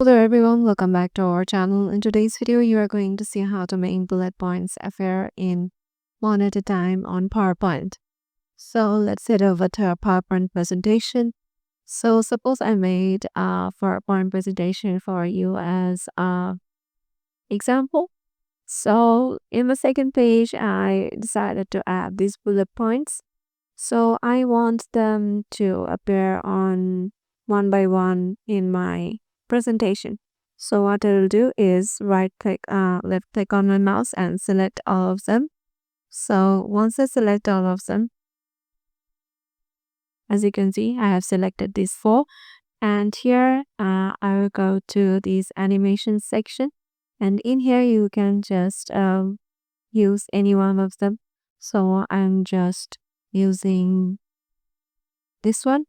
Hello everyone, welcome back to our channel. In today's video, you are going to see how to make bullet points appear in one at a time on PowerPoint. So let's head over to our PowerPoint presentation. So suppose I made a PowerPoint presentation for you as a example. So in the second page, I decided to add these bullet points. So I want them to appear on one by one in my presentation. So what I'll do is left click on my mouse and select all of them. So once I select all of them, as you can see, I have selected these four. And here I will go to this animation section. And in here, you can just use any one of them. So I'm just using this one.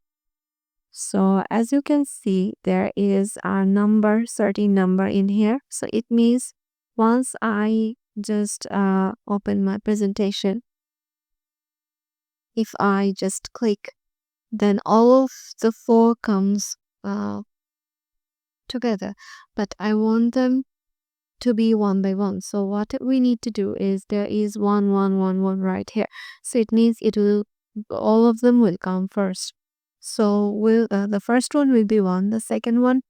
So as you can see, there is a number, certain number in here. So it means once I just open my presentation, if I just click, then all of the four comes together. But I want them to be one by one. So what we need to do is there is 1 1 1 1 right here. So it means all of them will come first. So the first one will be 1, the second one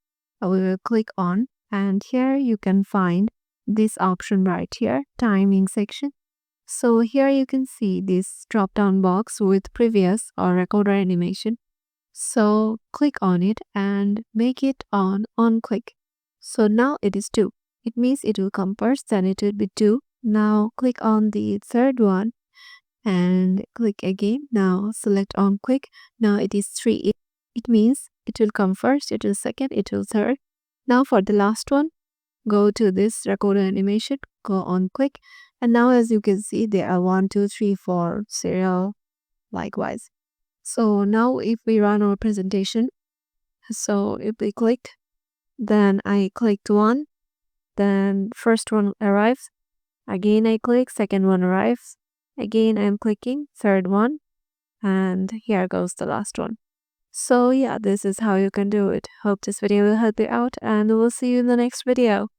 we will click on, and here you can find this option right here, timing section. So here you can see this drop down box with previous or recorder animation. So click on it and make it on click. So now it is 2. It means it will come first, then it will be 2. Now click on the third one and click again. Now select on quick. Now it is 3. It means it will come first, it will second, it will third. Now for the last one, go to this recorder animation, go on quick. And now as you can see, there are 1 2 3 4 serial likewise. So now if we run our presentation, so if we click, then I clicked 1, then first one arrives, again I click, second one arrives, again I'm clicking, third one, and here goes the last one. So yeah, this is how you can do it. Hope this video will help you out, and we'll see you in the next video.